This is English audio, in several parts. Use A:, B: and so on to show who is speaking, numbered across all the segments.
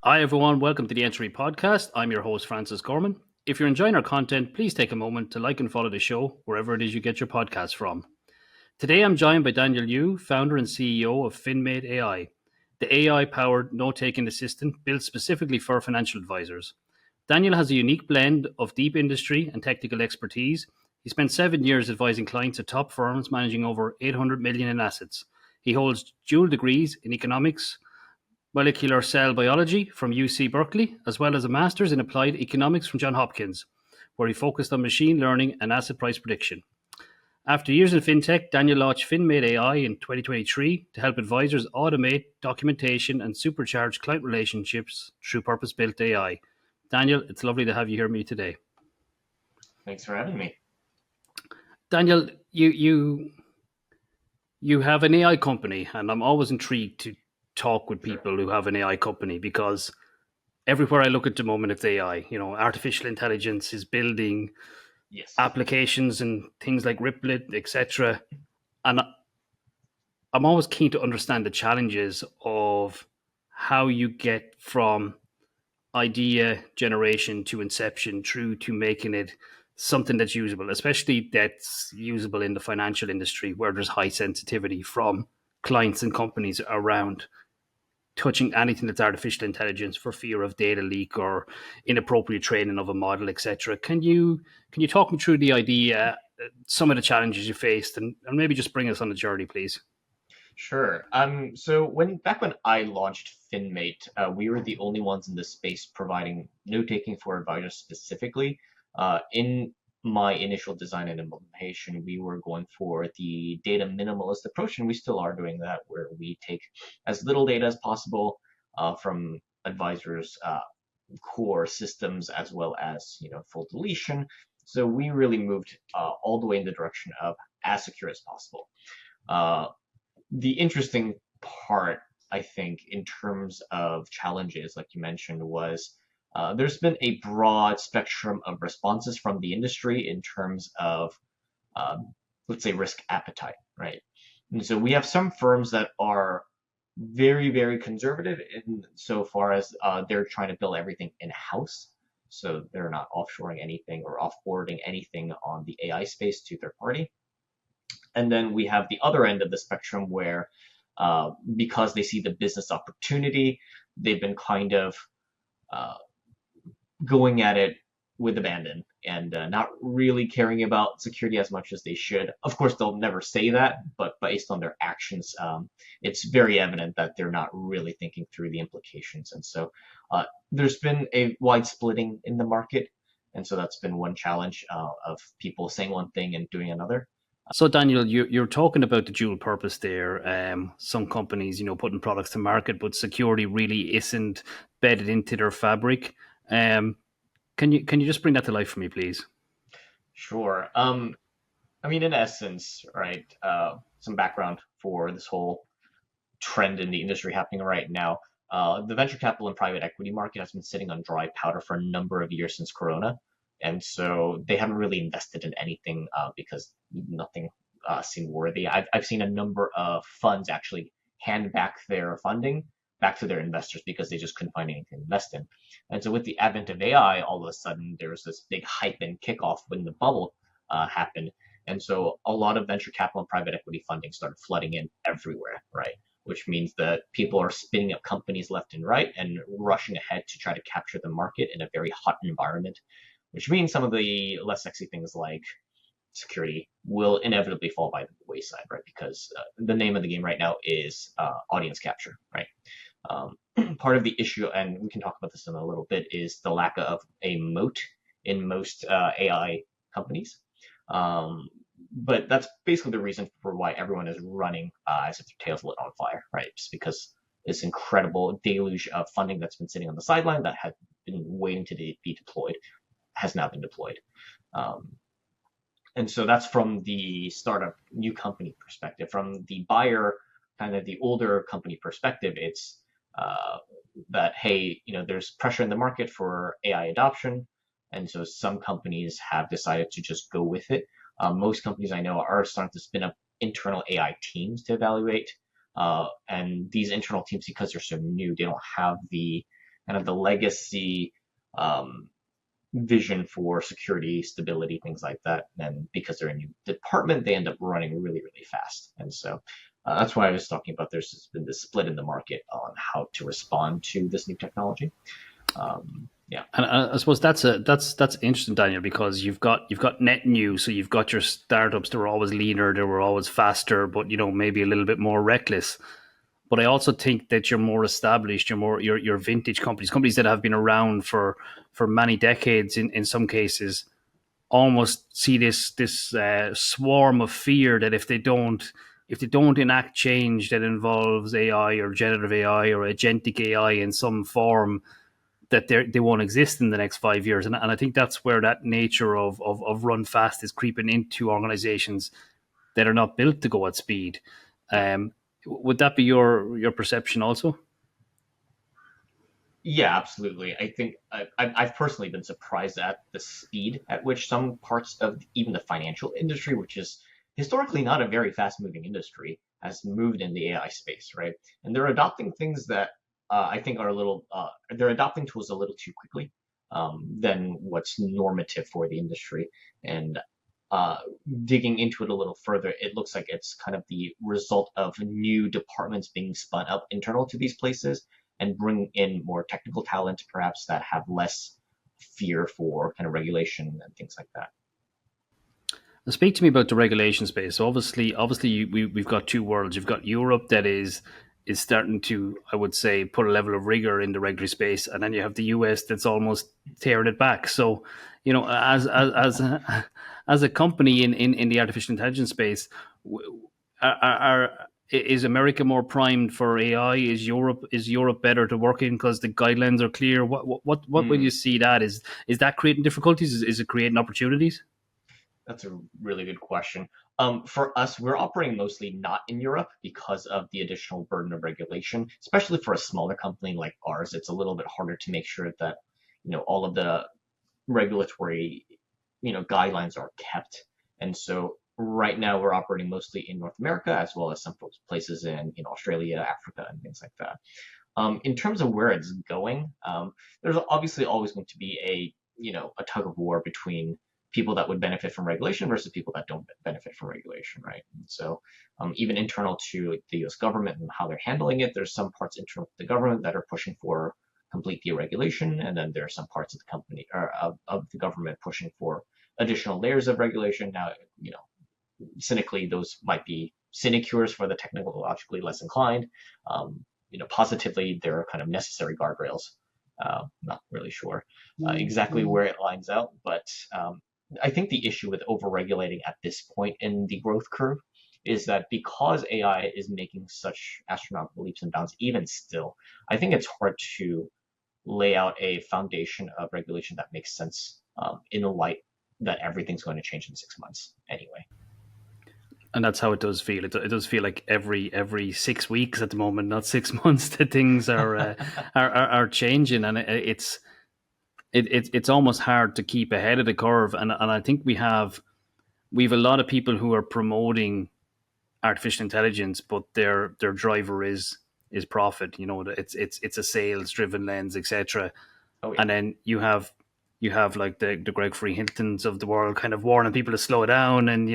A: Hi, everyone. Welcome to the Entry Podcast. I'm your host, Francis Gorman. If you're enjoying our content, please take a moment to like and follow the show wherever it is you get your podcasts from. Today, I'm joined by Daniel Yoo, founder and CEO of FinMate AI, the AI powered note taking assistant built specifically for financial advisors. Daniel has a unique blend of deep industry and technical expertise. He spent 7 years advising clients at top firms managing over 800 million in assets. He holds dual degrees in economics, molecular cell biology from UC Berkeley, as well as a master's in applied economics from Johns Hopkins, where he focused on machine learning and asset price prediction. After years in fintech, Daniel launched FinMate AI in 2023 to help advisors automate documentation and supercharge client relationships through purpose-built AI. Daniel, it's lovely to have you here with me today.
B: Thanks for having me.
A: Daniel, you have an AI company, and I'm always intrigued to talk with people who have an AI company because everywhere I look at the moment, it's AI. You know, artificial intelligence is building
B: Yes.
A: applications and things like Riplet, etc. And I'm always keen to understand the challenges of how you get from idea generation to inception through to making it something that's usable, especially that's usable in the financial industry where there's high sensitivity from clients and companies around touching anything that's artificial intelligence for fear of data leak or inappropriate training of a model, etc. Can you talk me through the idea, some of the challenges you faced, and maybe just bring us on the journey, please?
B: Sure. So back when I launched FinMate, we were the only ones in this space providing note taking for advisors specifically. In my initial design and implementation, we were going for the data minimalist approach, and we still are doing that, where we take as little data as possible from advisors' core systems, as well as full deletion. So we really moved all the way in the direction of as secure as possible. Uh, the interesting part, I think, in terms of challenges, like you mentioned, was there's been a broad spectrum of responses from the industry in terms of, let's say, risk appetite, right? And so we have some firms that are very, very conservative in so far as they're trying to build everything in-house. So they're not offshoring anything or offboarding anything on the AI space to third party. And then we have the other end of the spectrum where, because they see the business opportunity, they've been kind of uh, going at it with abandon and not really caring about security as much as they should. Of course, they'll never say that, but based on their actions, it's very evident that they're not really thinking through the implications. And so there's been a wide splitting in the market. And so that's been one challenge of people saying one thing and doing another.
A: So, Daniel, you're talking about the dual purpose there. Some companies, putting products to market, but security really isn't bedded into their fabric. Um, can you just bring that to life for me, please?
B: Sure. I mean, in essence, right, some background for this whole trend in the industry happening right now. The venture capital and private equity market has been sitting on dry powder for a number of years since Corona. And so they haven't really invested in anything because nothing seemed worthy. I've seen a number of funds actually hand back their funding back to their investors because they just couldn't find anything to invest in. And so with the advent of AI, all of a sudden there was this big hype and kickoff when the bubble happened. And so a lot of venture capital and private equity funding started flooding in everywhere, right? Which means that people are spinning up companies left and right and rushing ahead to try to capture the market in a very hot environment, which means some of the less sexy things like security will inevitably fall by the wayside, right? Because the name of the game right now is audience capture, right? Um, Part of the issue, and we can talk about this in a little bit, is the lack of a moat in most AI companies. Um, but that's basically the reason for why everyone is running as if their tail's lit on fire, right? Just because this incredible deluge of funding that's been sitting on the sideline that had been waiting to be deployed has now been deployed. Um, and so that's from the startup new company perspective. From the buyer, kind of the older company perspective, it's uh, that, hey, there's pressure in the market for AI adoption, and so some companies have decided to just go with it. Most companies I know are starting to spin up internal AI teams to evaluate, and these internal teams, because they're so new, they don't have the kind of the legacy vision for security, stability, things like that. And because they're a new department, they end up running really, really fast. And so that's why I was talking about there's been this split in the market on how to respond to this new technology. Yeah.
A: And I suppose that's interesting, Daniel, because you've got net new, so you've got your startups that were always leaner, they were always faster, but maybe a little bit more reckless. But I also think that you're more established, your vintage companies that have been around for many decades in some cases, almost see this swarm of fear that if they don't enact change that involves AI or generative AI or agentic AI in some form, that they won't exist in the next 5 years. And I think that's where that nature of run fast is creeping into organizations that are not built to go at speed. Would that be your perception also?
B: Yeah, absolutely. I think I've personally been surprised at the speed at which some parts of even the financial industry, which is historically not a very fast-moving industry, has moved in the AI space, right? And they're adopting things that I think are a little, they're adopting tools a little too quickly than what's normative for the industry. And uh, digging into it a little further, it looks like it's kind of the result of new departments being spun up internal to these places and bring in more technical talent, perhaps that have less fear for kind of regulation and things like that.
A: Speak to me about the regulation space. So obviously, we've got two worlds. You've got Europe that is starting to, I would say, put a level of rigor in the regulatory space, and then you have the US that's almost tearing it back. So, as a company in the artificial intelligence space, is America more primed for AI? Is Europe better to work in because the guidelines are clear? What will
B: Hmm.
A: you see that is that creating difficulties? Is it creating opportunities?
B: That's a really good question. For us, we're operating mostly not in Europe because of the additional burden of regulation, especially for a smaller company like ours. It's a little bit harder to make sure that, all of the regulatory, guidelines are kept. And so right now we're operating mostly in North America as well as some places in Australia, Africa, and things like that. In terms of where it's going, there's obviously always going to be a tug of war between people that would benefit from regulation versus people that don't benefit from regulation, right? And so even internal to the U.S. government and how they're handling it, there's some parts internal to the government that are pushing for complete deregulation, and then there are some parts of the company or of the government pushing for additional layers of regulation. Now, cynically, those might be sinecures for the technologically less inclined. Positively, they're kind of necessary guardrails. Not really sure exactly where it lines out, but I think the issue with overregulating at this point in the growth curve is that because AI is making such astronomical leaps and bounds, even still, I think it's hard to lay out a foundation of regulation that makes sense in the light that everything's going to change in 6 months anyway.
A: And that's how it does feel. It does feel like every 6 weeks at the moment, not 6 months, that things are changing, and it's almost hard to keep ahead of the curve. And I think we've a lot of people who are promoting artificial intelligence, but their driver is profit. It's a sales driven lens, etc.
B: Oh yeah.
A: And then you have like the Greg Free Hiltons of the world kind of warning people to slow down, and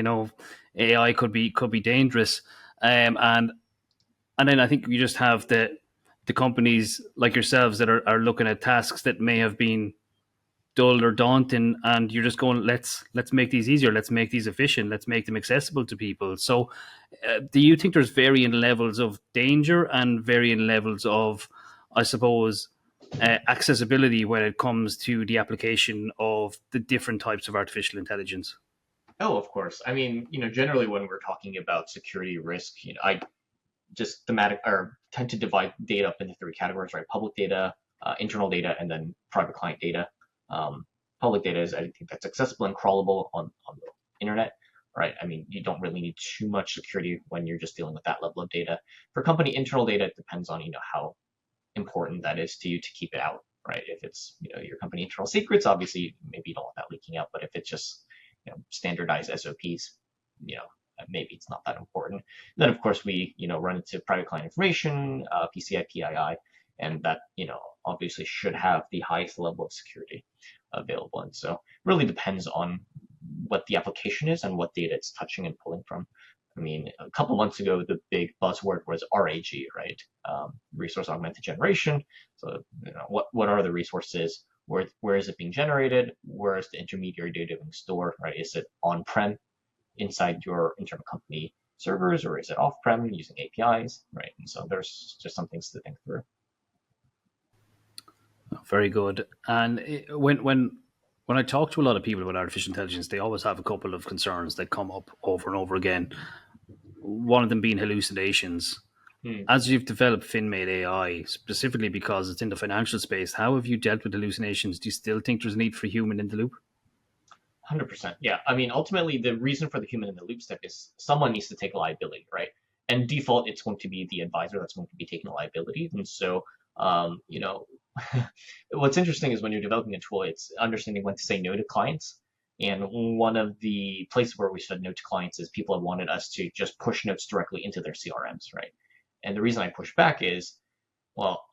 A: AI could be dangerous. And then I think you just have the companies like yourselves that are looking at tasks that may have been dull or daunting, and you're just going, let's make these easier, let's make these efficient, let's make them accessible to people. So do you think there's varying levels of danger and varying levels of, I suppose, accessibility when it comes to the application of the different types of artificial intelligence?
B: Oh, of course. I mean, generally when we're talking about security risk, I just thematic or tend to divide data up into three categories, right? Public data, internal data, and then private client data. Um, Public data is anything that's accessible and crawlable on the internet, right? I mean, you don't really need too much security when you're just dealing with that level of data. For company internal data, it depends on how important that is to you to keep it out, right? If it's your company internal secrets, obviously maybe you don't want that leaking out. But if it's just standardized SOPs, maybe it's not that important. And then of course we run into private client information, PCI, PII, and that obviously should have the highest level of security available. And so, it really depends on what the application is and what data it's touching and pulling from. I mean, a couple months ago, the big buzzword was RAG, right? Resource augmented generation. So, what are the resources? Where is it being generated? Where is the intermediary data being stored? Right? Is it on-prem inside your internal company servers, or is it off-prem using APIs? Right? And so there's just some things to think through.
A: Very good. And when I talk to a lot of people about artificial intelligence, they always have a couple of concerns that come up over and over again. One of them being hallucinations.
B: Hmm.
A: As you've developed FinMate AI, specifically because it's in the financial space, how have you dealt with hallucinations? Do you still think there's a need for human in the loop?
B: 100%. Yeah. I mean, ultimately, the reason for the human in the loop step is someone needs to take liability, right? And default, it's going to be the advisor that's going to be taking liability. And so, what's interesting is when you're developing a tool, it's understanding when to say no to clients. And one of the places where we said no to clients is people have wanted us to just push notes directly into their CRMs, right? And the reason I push back is, well,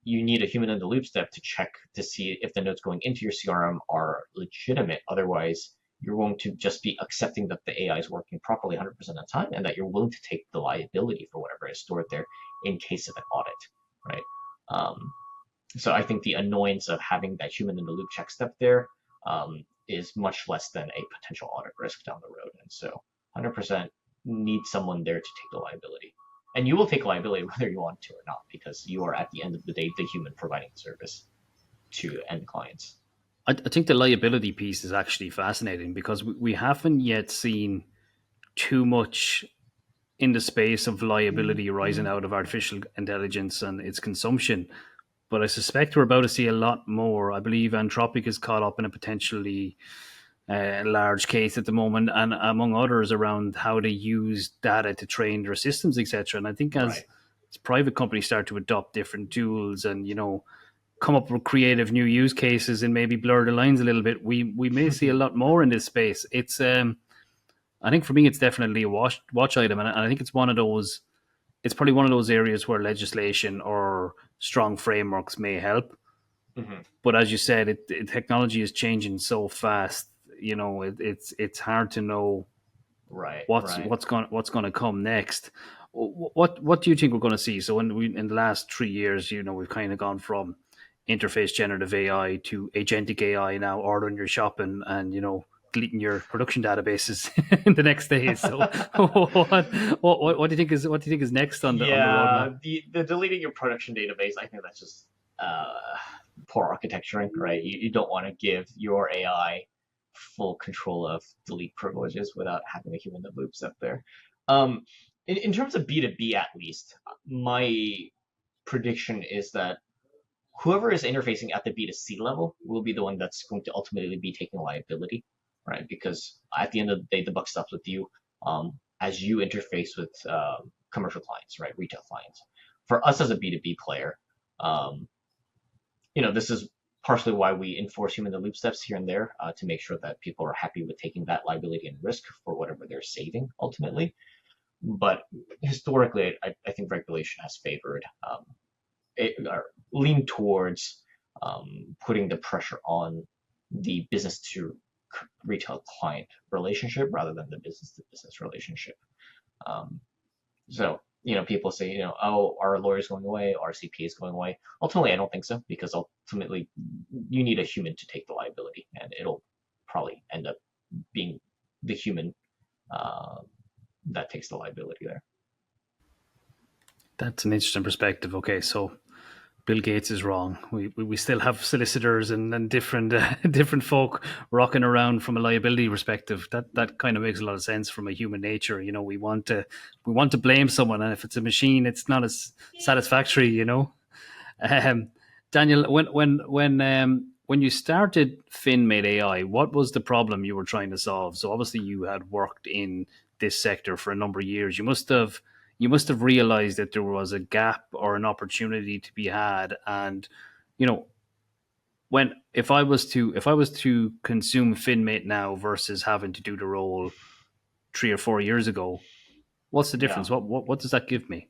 B: you need a human in the loop step to check to see if the notes going into your CRM are legitimate. Otherwise, you're going to just be accepting that the AI is working properly 100% of the time and that you're willing to take the liability for whatever is stored there in case of an audit, right? Um, so I think the annoyance of having that human in the loop check step there is much less than a potential audit risk down the road. And so 100% need someone there to take the liability. And you will take liability whether you want to or not, because you are at the end of the day the human providing the service to end clients.
A: I think the liability piece is actually fascinating because we haven't yet seen too much in the space of liability arising out of artificial intelligence and its consumption. But I suspect we're about to see a lot more. I believe Anthropic is caught up in a potentially large case at the moment, and among others around how they use data to train their systems, etc. And I think
B: Right.
A: as private companies start to adopt different tools and come up with creative new use cases and maybe blur the lines a little bit, we may see a lot more in this space. It's I think for me it's definitely a watch item, and I think it's one of those. It's probably one of those areas where legislation or strong frameworks may help.
B: Hmm.
A: But as you said, technology is changing so fast. It's hard to know
B: Right.
A: what's
B: Right.
A: what's going what's going to come next. What do you think we're going to see? So in the last 3 years, we've kind of gone from interface generative AI to agentic AI now, ordering your shopping and deleting your production databases in the next day. So what do you think is next on the
B: Yeah,
A: roadmap?
B: the deleting your production database, I think that's just poor architecturing, right? You don't want to give your AI full control of delete privileges without having a human in the loops up there. Um, in terms of B2B, at least, my prediction is that whoever is interfacing at the B2C level will be the one that's going to ultimately be taking liability, right? Because at the end of the day, the buck stops with you as you interface with commercial clients, right? Retail clients. For us as a B2B player, um, this is partially why we enforce human in the loop steps here and there to make sure that people are happy with taking that liability and risk for whatever they're saving ultimately. But historically, I think regulation has favored lean towards putting the pressure on the business to retail client relationship rather than the business to business relationship. Um, so, people say, oh, our lawyer's going away, our CPA is going away. Ultimately, I don't think so because ultimately you need a human to take the liability, and it'll probably end up being the human uh, that takes the liability there.
A: That's an interesting perspective. Okay, so Bill Gates is wrong. We still have solicitors and different different folk rocking around from a liability perspective. That kind of makes a lot of sense from a human nature. We want to blame someone, and if it's a machine, it's not as satisfactory. Um, Daniel, when you started FinMate AI, what was the problem you were trying to solve? So obviously you had worked in this sector for a number of years. You must have realized that there was a gap or an opportunity to be had. And you know, when if I was to consume FinMate now versus having to do the role 3 or 4 years ago, what's the
B: Yeah.
A: difference? What does that give me?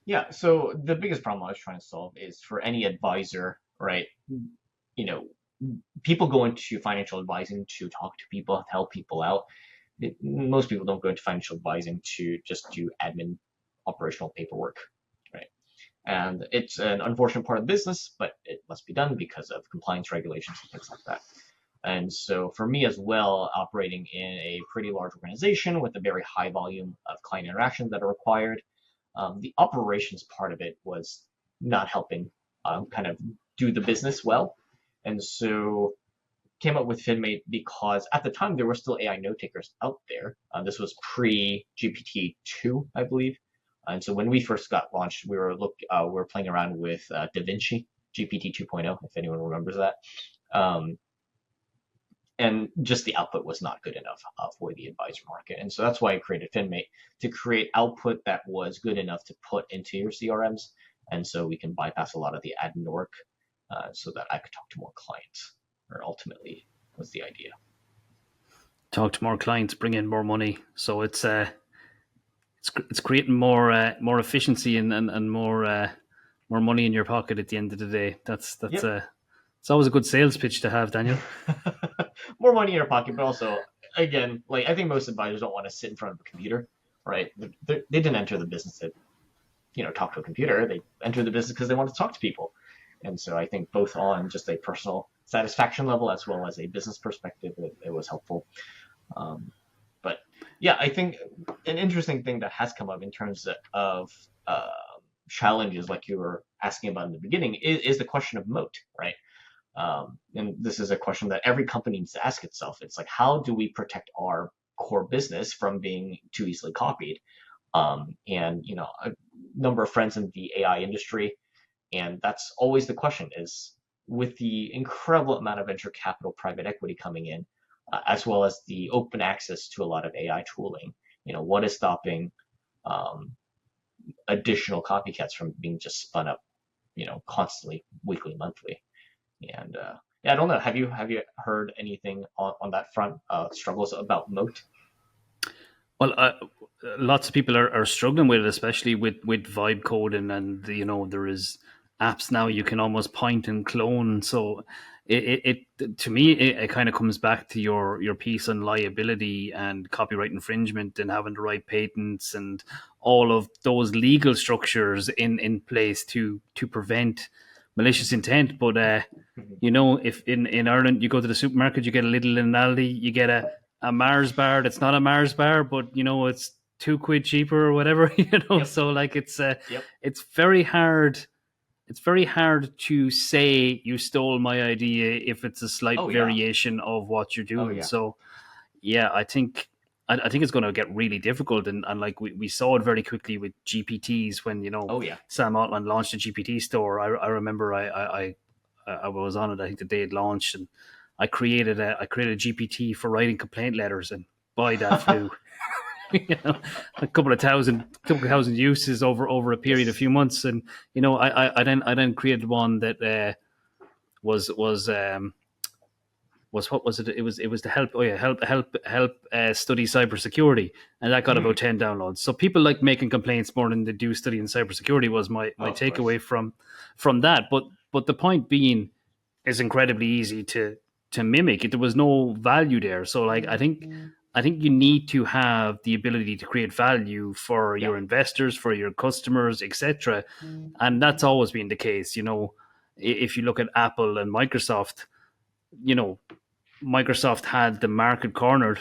B: Yeah, so the biggest problem I was trying to solve is for any advisor, right? You know, people go into financial advising to talk to people, to help people out. Most people don't go into financial advising to just do admin operational paperwork, right? And it's an unfortunate part of the business, but it must be done because of compliance regulations and things like that. And so for me as well, operating in a pretty large organization with a very high volume of client interactions that are required, the operations part of it was not helping kind of do the business well. And so came up with FinMate because at the time there were still AI note takers out there. This was pre GPT-2, I believe. And so when we first got launched, we were playing around with DaVinci GPT 2.0, if anyone remembers that. Um, and just the output was not good enough for the advisor market. And so that's why I created FinMate, to create output that was good enough to put into your CRMs. And so we can bypass a lot of the admin work so that I could talk to more clients, or ultimately was the idea.
A: Talk to more clients, bring in more money. So it's creating more efficiency and more money in your pocket at the end of the day. That's
B: Yep.
A: it's always a good sales pitch to have, Daniel.
B: More money in your pocket, but also, again, like I think most advisors don't want to sit in front of a computer, right? They didn't enter the business to, talk to a computer. They entered the business because they want to talk to people. And so I think both on just a personal satisfaction level as well as a business perspective, it was helpful. Um, but yeah, I think an interesting thing that has come up in terms of challenges, like you were asking about in the beginning, is the question of moat, right? And this is a question that every company needs to ask itself. It's like, how do we protect our core business from being too easily copied? And a number of friends in the AI industry, and that's always the question: is with the incredible amount of venture capital, private equity coming in, as well as the open access to a lot of AI tooling, what is stopping um, additional copycats from being just spun up, constantly, weekly, monthly? And yeah, I don't know. Have you heard anything on that front? Struggles about moat?
A: Well, lots of people are struggling with it, especially with vibe coding, and there is apps now you can almost point and clone. So it to me it kind of comes back to your piece on liability and copyright infringement and having the right patents and all of those legal structures in place to prevent malicious intent. But if in Ireland you go to the supermarket, you get a little in Aldi, you get a Mars bar that's not a Mars bar, but it's £2 cheaper or whatever.
B: Yep.
A: So like
B: Yep.
A: it's very hard. It's very hard to say you stole my idea if it's a slight
B: Oh yeah.
A: variation of what you're
B: Oh
A: doing.
B: yeah.
A: So yeah, I think it's going to get really difficult, and like we saw it very quickly with GPTs when
B: Oh yeah.
A: Sam Altman launched a GPT store. I remember I was on it. I think the day it launched, and I created a GPT for writing complaint letters, and boy, that flew. A couple of thousand uses over a period of
B: Yes.
A: few months, and I then created one that was what was it? It was to help. Oh yeah, help study cybersecurity, and that got about
B: Mm.
A: 10 downloads. So people like making complaints more than they do studying cybersecurity was my
B: Oh, of course.
A: takeaway from that. But the point being, is incredibly easy to mimic. There was no value there. So like I think you need to have the ability to create value for
B: Yeah.
A: your investors, for your customers, etc. And that's always been the case. If you look at Apple and Microsoft, you know, Microsoft had the market cornered,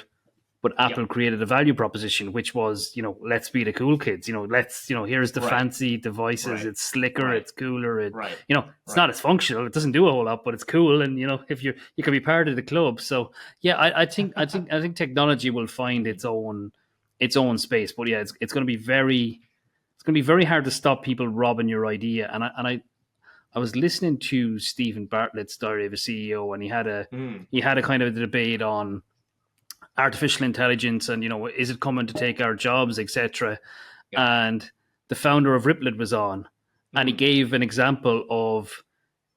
A: but
B: Yep.
A: Apple created a value proposition, which was, let's be the cool kids. Here's the
B: Right.
A: fancy devices.
B: Right.
A: It's slicker,
B: Right.
A: it's cooler.
B: Right.
A: It's not
B: Right.
A: as functional. It doesn't do a whole lot, but it's cool. And if you can be part of the club. So yeah, I think technology will find its own space. But yeah, it's going to be very hard to stop people robbing your idea. And I was listening to Stephen Bartlett's Diary of a CEO, and he had a
B: Mm.
A: he had a kind of a debate on artificial intelligence and is it coming to take our jobs, etc.
B: Yep.
A: And the founder of Riplet was on, and he
B: Mm.
A: gave an example of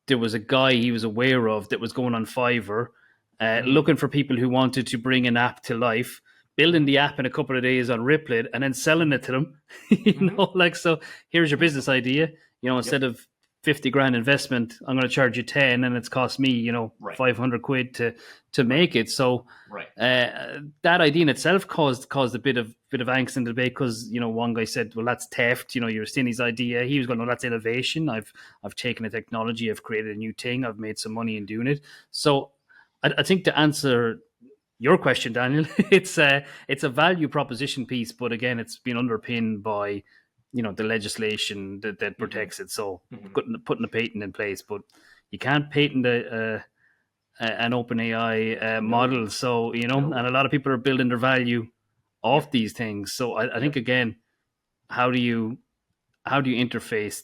A: there was a guy he was aware of that was going on Fiverr,
B: Mm.
A: looking for people who wanted to bring an app to life, building
B: Hmm.
A: the app in a couple of days on Riplet and then selling it to them.
B: Hmm.
A: Like, so here's your business idea.
B: Yep.
A: Instead of 50 grand investment, I'm going to charge you 10, and it's cost me,
B: Right.
A: 500 quid to
B: Right.
A: make it. So
B: Right.
A: that idea in itself caused a bit of angst in the debate, because one guy said, well, that's theft. You're stealing his idea. He was going, no, that's innovation. I've taken a technology, I've created a new thing, I've made some money in doing it. So I think to answer your question, Daniel, it's a value proposition piece, but again, it's been underpinned by the legislation that
B: Hmm.
A: protects it. So
B: Hmm.
A: putting a patent in place, but you can't patent an open AI
B: No.
A: model. So and
B: No.
A: a lot of people are building their value off
B: Yep.
A: these things. So I think
B: Yep.
A: again, how do you interface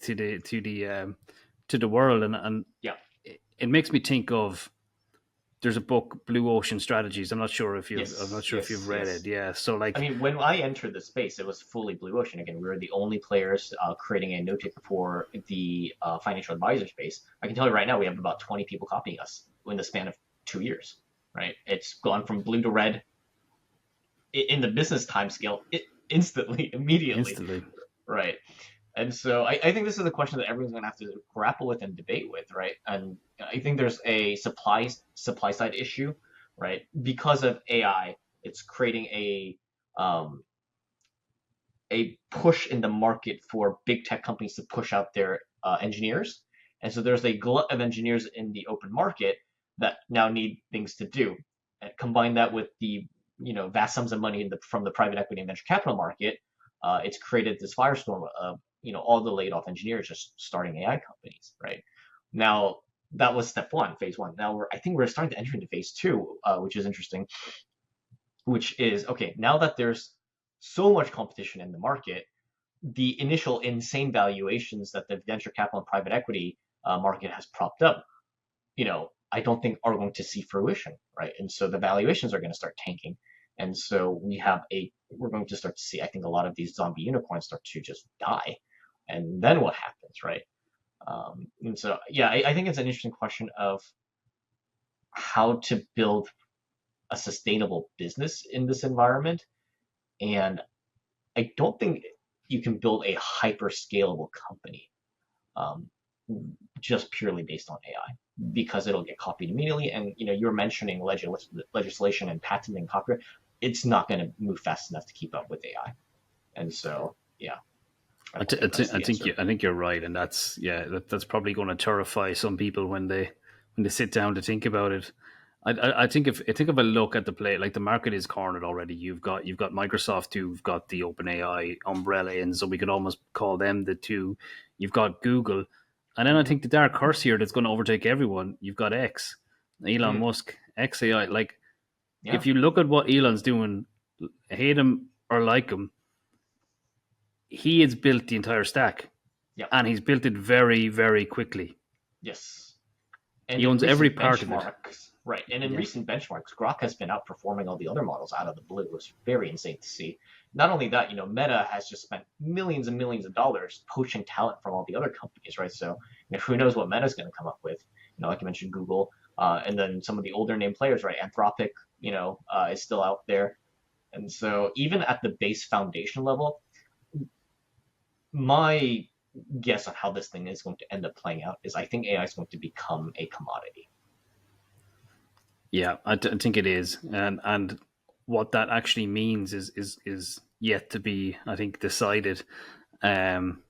A: to the world, and
B: Yeah.
A: it makes me think of, there's a book, Blue Ocean Strategies. I'm not
B: Yes.
A: sure if you've
B: Yes.
A: read it.
B: Yes.
A: Yeah. So
B: I
A: like,
B: mean, when I entered the space, it was fully blue ocean. Again, we were the only players creating a note taker for the financial advisor space. I can tell you right now, we have about 20 people copying us in the span of 2 years. Right? It's gone from blue to red in the business time scale instantly, immediately.
A: instantly.
B: Right? And so I think this is a question that everyone's going to have to grapple with and debate with, right? And I think there's a supply side issue, right? Because of AI, it's creating um, a push in the market for big tech companies to push out their engineers. And so there's a glut of engineers in the open market that now need things to do. And combine that with the vast sums of money from the private equity and venture capital market, it's created this firestorm of all the laid off engineers just starting AI companies. Right now, that was step one, phase one. Now I think we're starting to enter into phase two, which is interesting, which is okay, now that there's so much competition in the market, the initial insane valuations that the venture capital and private equity market has propped up, I don't think are going to see fruition, right? And so the valuations are going to start tanking. And so we're going to start to see, I think, a lot of these zombie unicorns start to just die. And then what happens, right? And so, yeah, I think it's an interesting question of how to build a sustainable business in this environment. And I don't think you can build a hyper scalable company um, just purely based on AI because it'll get copied immediately. And you're mentioning legislation and patenting copyright. It's not going to move fast enough to keep up with AI. And so, yeah, I don't think that's the answer.
A: I think you're right, and that's probably going to terrify some people when they sit down to think about it. I think if I look at the play, like, the market is cornered already. You've got Microsoft, who've got the OpenAI umbrella in, so we could almost call them the two. You've got Google, and then I
B: Mm-hmm.
A: think the dark horse here that's going to overtake everyone. You've got Elon
B: Mm,
A: Musk, XAI. Like,
B: yeah.
A: if you look at what Elon's doing, hate him or like him, he has built the entire stack,
B: Yep.
A: and he's built it very, very quickly.
B: Yes. And
A: He
B: in
A: owns every
B: recent
A: part of it.
B: benchmarks, right? And in
A: Yeah.
B: recent benchmarks, Grok has been outperforming all the other models out of the blue. It was very insane to see. Not only that, Meta has just spent millions and millions of dollars poaching talent from all the other companies, right? So, who knows what Meta's going to come up with? Like you mentioned, Google, and then some of the older name players, right? Anthropic, is still out there. And so, even at the base foundation level, my guess on how this thing is going to end up playing out is I think AI is going to become a commodity.
A: Yeah, I think it is, and what that actually means is yet to be, I think, decided. Um,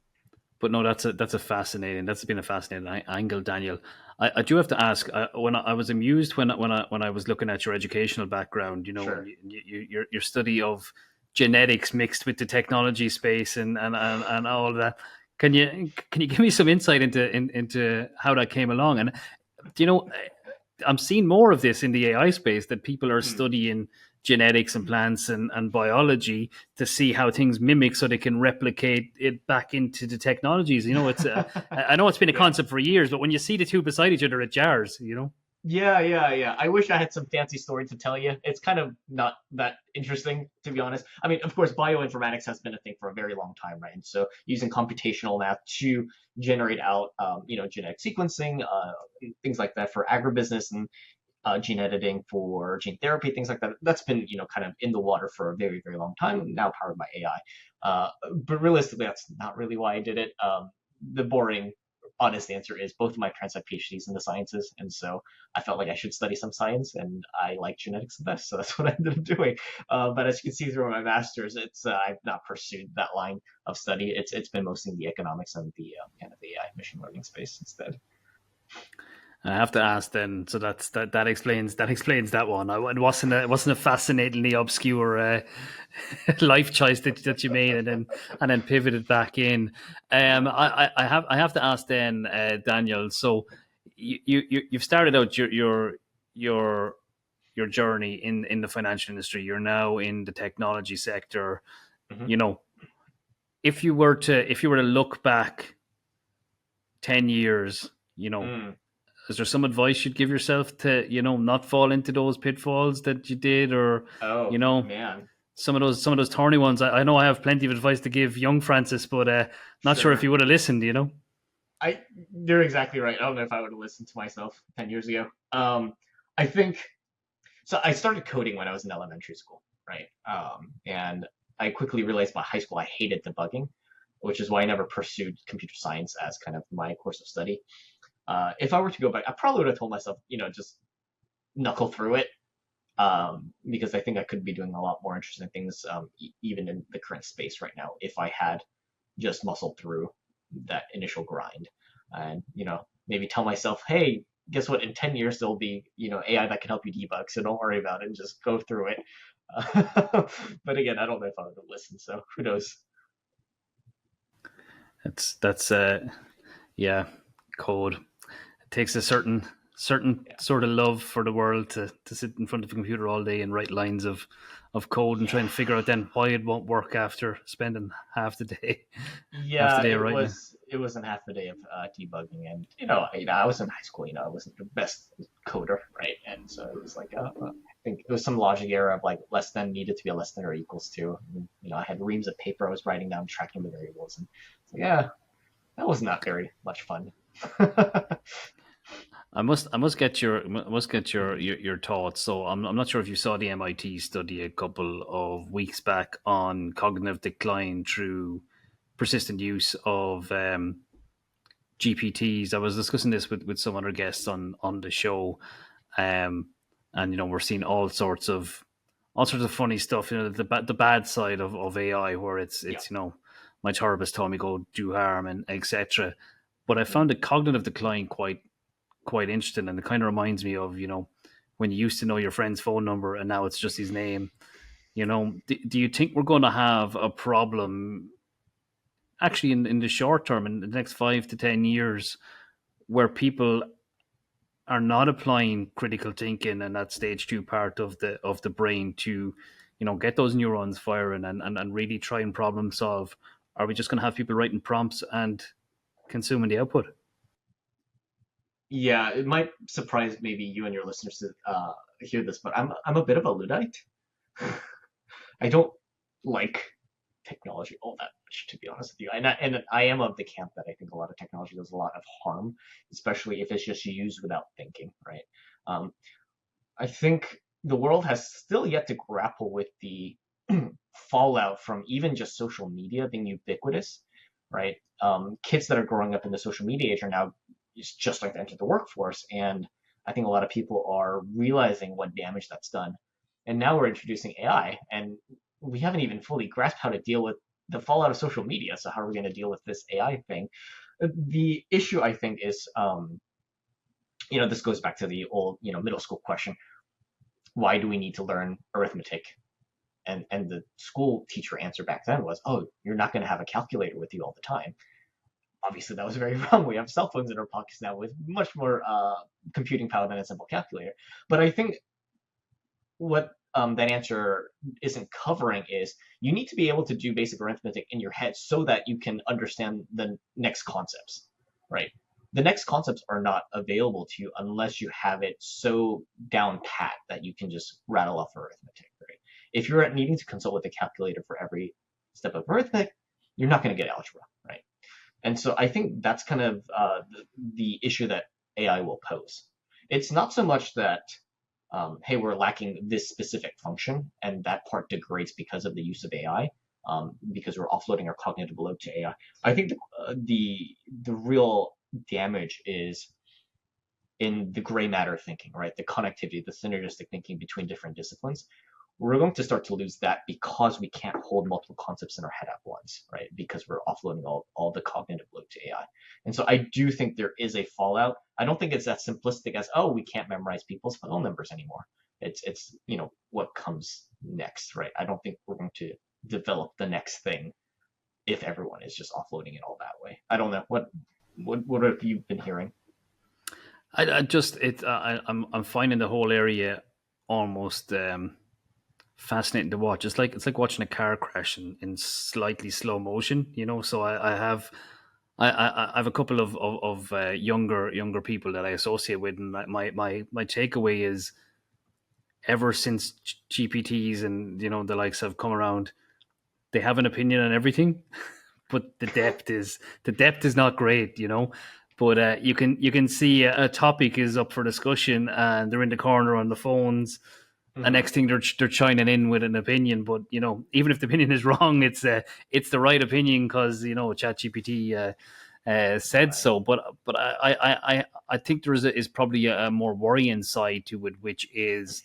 A: but no, that's been a fascinating angle, Daniel. I do have to ask. When I was amused when I was looking at your educational background,
B: Sure.
A: your study of genetics mixed with the technology space, and all of that. Can you give me some insight into how that came along? And you know, I'm seeing more of this in the AI space, that people are
B: Hmm.
A: studying genetics and plants and biology to see how things mimic, so they can replicate it back into the technologies. I know it's been a
B: Yeah.
A: concept for years, but when you see the two beside each other, it jars.
B: Yeah, yeah, yeah. I wish I had some fancy story to tell you. It's kind of not that interesting, to be honest. I mean, of course, bioinformatics has been a thing for a very long time, right? And so using computational math to generate out, genetic sequencing, things like that for agribusiness. And gene editing for gene therapy, things like that. That's been, kind of in the water for a very, very long time, now powered by AI. But realistically, that's not really why I did it. The boring, honest answer is both of my parents have PhDs in the sciences, and so I felt like I should study some science, and I like genetics the best, so that's what I ended up doing. But as you can see through my master's, it's I've not pursued that line of study. It's been mostly the economics and the kind of AI machine learning space instead.
A: I have to ask then. So that explains that one. It wasn't a fascinatingly obscure life choice that you made and then pivoted back in. I have to ask then, Daniel. So you've started out your your journey in the financial industry. You're now in the technology sector.
B: Hmm.
A: You know, if you were to look back 10 years,
B: Mm.
A: is there some advice you'd give yourself to not fall into those pitfalls that you did, or you
B: Oh
A: know
B: man,
A: some of those thorny ones? I know I have plenty of advice to give young Francis, but not sure if
B: sure.
A: you would have listened.
B: I You're exactly right. I don't know if I would have listened to myself 10 years ago. I think so. I started coding when I was in elementary school, right? And I quickly realized by high school I hated debugging, which is why I never pursued computer science as kind of my course of study. If I were to go back, I probably would have told myself, just knuckle through it, because I think I could be doing a lot more interesting things, even in the current space right now, if I had just muscled through that initial grind. And, maybe tell myself, hey, guess what? In 10 years, there'll be, AI that can help you debug. So don't worry about it and just go through it. But again, I don't know if I would have listened. So who knows?
A: That's yeah, code. It takes a certain
B: Yeah.
A: sort of love for the world to sit in front of a computer all day and write lines of code and try
B: Yeah.
A: and figure out then why it won't work after spending half the day half the
B: Yeah,
A: day
B: it
A: writing it.
B: was it was in half a day of debugging, and I was in high school. I wasn't the best coder, right? And so it was like, I think it was some logic error of like less than needed to be a less than or equals to. And, I had reams of paper I was writing down, tracking the variables, and it's like, yeah, that was not very much fun.
A: I must get your thoughts. So I'm not sure if you saw the MIT study a couple of weeks back on cognitive decline through persistent use of GPTs. I was discussing this with some other guests on the show, um, and we're seeing all sorts of funny stuff. The bad side of AI, where it's
B: Yeah.
A: it's my therapist told me go do harm and etc. But I
B: Mm.
A: found the cognitive decline quite interesting, and it kind of reminds me of when you used to know your friend's phone number and now it's just his name. Do you think we're going to have a problem actually in the short term, in the next 5 to 10 years, where people are not applying critical thinking and that stage two part of the brain to get those neurons firing and really try and problem solve? Are we just going to have people writing prompts and consuming the output?
B: Yeah, it might surprise maybe you and your listeners to hear this, but I'm a bit of a Luddite. I don't like technology all that much, to be honest with you. And I am of the camp that I think a lot of technology does a lot of harm, especially if it's just used without thinking, right? Um, I think the world has still yet to grapple with the fallout from even just social media being ubiquitous, right? Kids that are growing up in the social media age are now just starting to enter the workforce, and I think a lot of people are realizing what damage that's done. And now we're introducing AI, and we haven't even fully grasped how to deal with the fallout of social media. So how are we going to deal with this AI thing? The issue I think is, this goes back to the old, middle school question: why do we need to learn arithmetic? And the school teacher answer back then was, oh, you're not going to have a calculator with you all the time. Obviously, that was very wrong. We have cell phones in our pockets now with much more computing power than a simple calculator. But I think what that answer isn't covering is you need to be able to do basic arithmetic in your head so that you can understand the next concepts, right? The next concepts are not available to you unless you have it so down pat that you can just rattle off arithmetic, right? If you're needing to consult with a calculator for every step of arithmetic, you're not going to get algebra, right? And so I think that's kind of the issue that AI will pose. It's not so much that hey, we're lacking this specific function, and that part degrades because of the use of AI, because we're offloading our cognitive load to AI. I think the real damage is in the gray matter thinking, right? The connectivity, the synergistic thinking between different disciplines. We're going to start to lose that because we can't hold multiple concepts in our head at once, right? Because we're offloading all the cognitive load to AI. And so I do think there is a fallout. I don't think it's as simplistic as, oh, we can't memorize people's phone numbers anymore. It's what comes next, right? I don't think we're going to develop the next thing if everyone is just offloading it all that way. I don't know. What have you been hearing?
A: I just I'm finding the whole area almost fascinating to watch. It's like watching a car crash in slightly slow motion, you know. So I have a couple of younger people that I associate with, and my takeaway is ever since GPTs and the likes have come around, they have an opinion on everything, but the depth is not great, you know. But you can see a topic is up for discussion, and they're in the corner on the phones. And
B: Mm-hmm.
A: next thing they're chiming in with an opinion, but even if the opinion is wrong, it's the right opinion because ChatGPT said
B: Right.
A: so. But I think there is probably a more worrying side to it, which is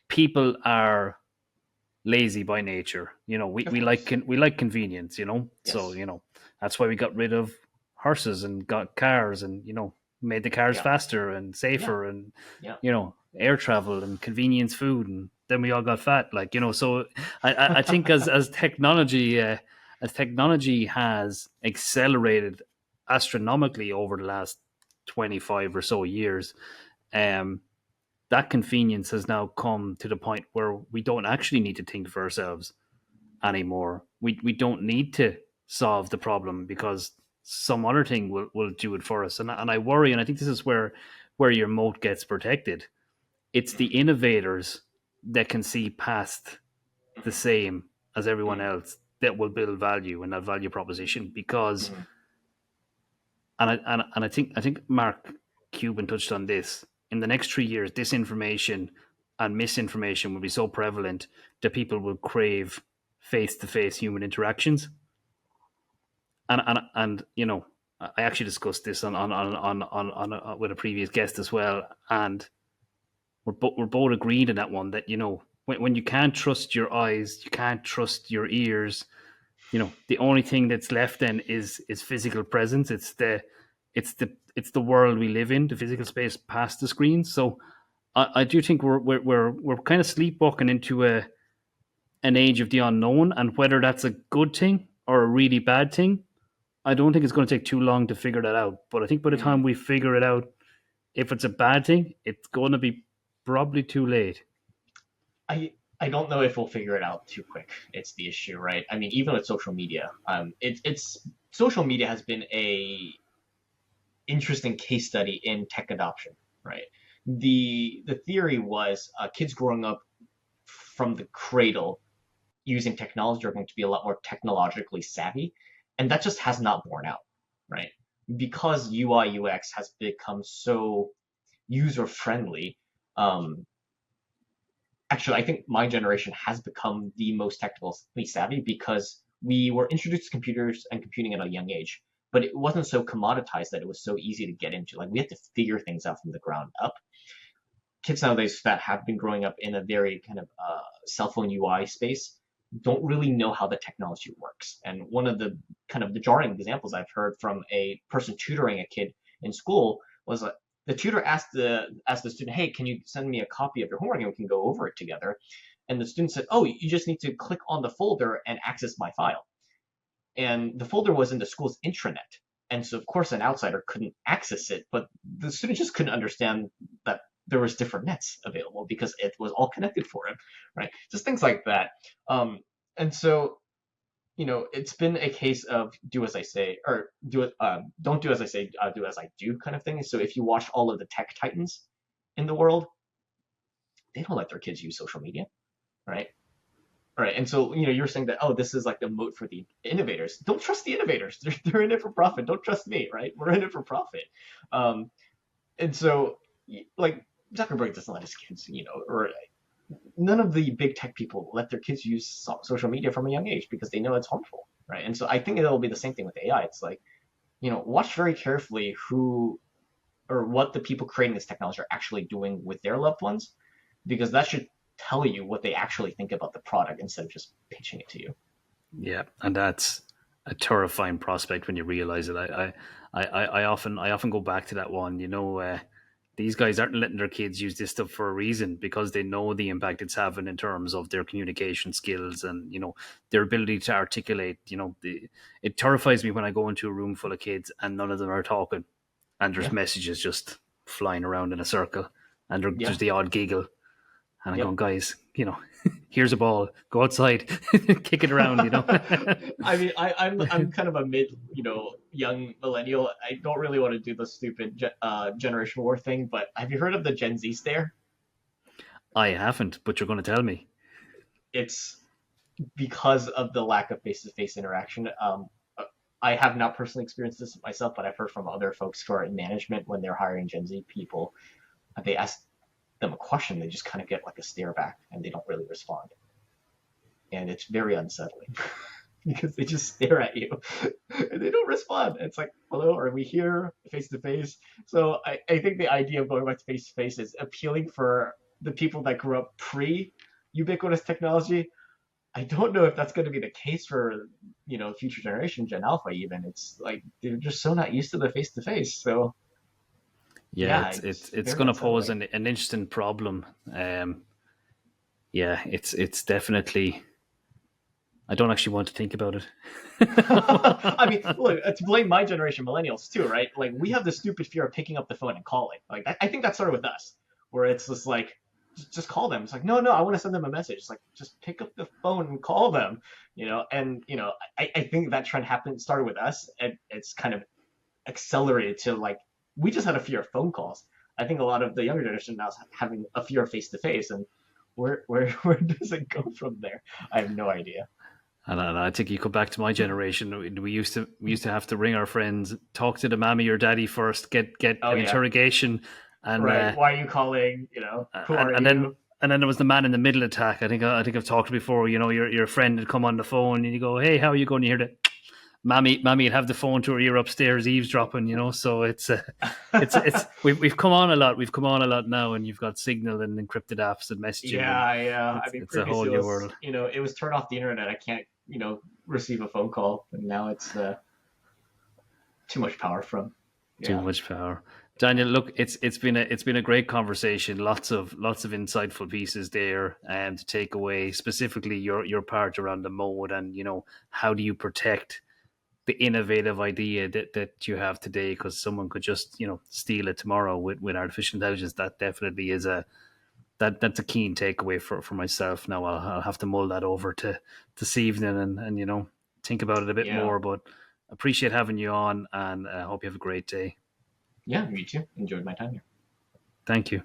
A: people are lazy by nature.
B: Of
A: We like convenience. So
B: Yes.
A: that's why we got rid of horses and got cars, and made the cars
B: Yeah.
A: faster and
B: Yeah.
A: safer, and
B: Yeah.
A: air travel and convenience food, and then we all got fat. So I think as technology has accelerated astronomically over the last 25 or so years, um, that convenience has now come to the point where we don't actually need to think for ourselves anymore. We don't need to solve the problem because some other thing will do it for us. And I worry, and I think this is where your moat gets protected. It's the innovators that can see past the
B: Mm-hmm.
A: same as everyone
B: Mm-hmm.
A: else that will build value in that value proposition. Because
B: Mm-hmm.
A: and I think Mark Cuban touched on this. In the next 3 years, disinformation and misinformation will be so prevalent that people will crave face to face human interactions. And I actually discussed this with a previous guest as well, and we're both agreed in that one that when you can't trust your eyes, you can't trust your ears. The only thing that's left then is physical presence. It's the world we live in, the physical space past the screen. So I do think we're kind of sleepwalking into an age of the unknown, and whether that's a good thing or a really bad thing, I don't think it's going to take too long to figure that out. But I think by the
B: Mm-hmm.
A: time we figure it out, if it's a bad thing, it's going to be probably too late.
B: I don't know if we'll figure it out too quick. It's the issue, right? I mean, even with social media, it's social media has been a interesting case study in tech adoption, right? The theory was kids growing up from the cradle using technology are going to be a lot more technologically savvy, and that just has not borne out, right? Because UI UX has become so user friendly. Um, Actually, I think my generation has become the most technically savvy because we were introduced to computers and computing at a young age, but it wasn't so commoditized that it was so easy to get into. Like we had to figure things out from the ground up. Kids nowadays that have been growing up in a very kind of cell phone UI space don't really know how the technology works. And one of the kind of the jarring examples I've heard from a person tutoring a kid in school was the tutor asked the student, "Hey, can you send me a copy of your homework and we can go over it together?" And the student said, "Oh, you just need to click on the folder and access my file." And the folder was in the school's intranet. And so, of course, an outsider couldn't access it, but the student just couldn't understand that there was different nets available because it was all connected for him, right? Just things like that. And so, it's been a case of do as I say, or do it, don't do as I say, do as I do kind of thing. So if you watch all of the tech titans in the world, they don't let their kids use social media, right? Right. And so, you're saying that, oh, this is like the moat for the innovators. Don't trust the innovators. They're in it for profit. Don't trust me, right? We're in it for profit. Um, and so, like, Zuckerberg doesn't let his kids, or none of the big tech people let their kids use social media from a young age because they know it's harmful, right? And so I think it'll be the same thing with AI. It's like, watch very carefully who or what the people creating this technology are actually doing with their loved ones, because that should tell you what they actually think about the product instead of just pitching it to you.
A: Yeah, and that's a terrifying prospect when you realize it. I often go back to that one. These guys aren't letting their kids use this stuff for a reason because they know the impact it's having in terms of their communication skills and their ability to articulate. It terrifies me when I go into a room full of kids and none of them are talking, and there's
B: Yeah.
A: messages just flying around in a circle, and
B: Yeah.
A: there's the odd giggle, and I'm
B: Yep.
A: going, guys, here's a ball, go outside, kick it around.
B: I mean, I'm kind of a young millennial. I don't really want to do the stupid generation war thing, but have you heard of the Gen Z stare?
A: I haven't, but you're going to tell me.
B: It's because of the lack of face-to-face interaction. I have not personally experienced this myself, but I've heard from other folks who are in management when they're hiring Gen Z people. They ask them a question, they just kind of get like a stare back, and they don't really respond, and it's very unsettling. Because they just stare at you and they don't respond. It's like, hello, are we here face to face? So I think the idea of going back to face is appealing for the people that grew up pre ubiquitous technology. I don't know if that's going to be the case for future generation, Gen Alpha even. It's like they're just so not used to the face to face. So
A: Yeah,
B: yeah,
A: it's
B: it's
A: it's
B: very
A: going to pose
B: unsettling.
A: an interesting problem. Yeah, it's definitely. I don't actually want to think about it.
B: I mean, look, to blame my generation, millennials too, right? Like we have the stupid fear of picking up the phone and calling. Like I think that started with us, where it's just like, just call them. It's like, no, I want to send them a message. It's like, just pick up the phone and call them, And I think that trend started with us, and it's kind of accelerated to like we just had a fear of phone calls. I think a lot of the younger generation now is having a fear of face to face, and where does it go from there? I have no idea.
A: And I think you come back to my generation. We used to have to ring our friends, talk to the mammy or daddy first, get
B: Oh
A: an
B: yeah.
A: interrogation, and
B: Right. Why are you calling? Who
A: and
B: are
A: and then
B: you?
A: and then there was the man in the middle attack. I think I've talked before. Your friend had come on the phone, and you go, "Hey, how are you going?" You hear the mammy would have the phone to her ear upstairs eavesdropping. So it's we've come on a lot. We've come on a lot now, and you've got Signal and encrypted apps and messaging, and
B: Yeah. I
A: it's
B: mean,
A: it's a whole
B: previously it
A: new
B: was,
A: world.
B: it was turn off the internet. I can't, receive a phone call, and now it's too much power from.
A: Too
B: Yeah.
A: much power.
B: Yeah.
A: Daniel, look, it's been a great conversation. Lots of insightful pieces there, and to take away specifically your part around the mode, and how do you protect the innovative idea that you have today, because someone could just steal it tomorrow with artificial intelligence. That definitely is that's a keen takeaway for myself. Now I'll have to mull that over to this evening and think about it a bit
B: Yeah.
A: more. But appreciate having you on, and I hope you have a great day.
B: Yeah. Me too. Enjoyed my time here.
A: Thank you.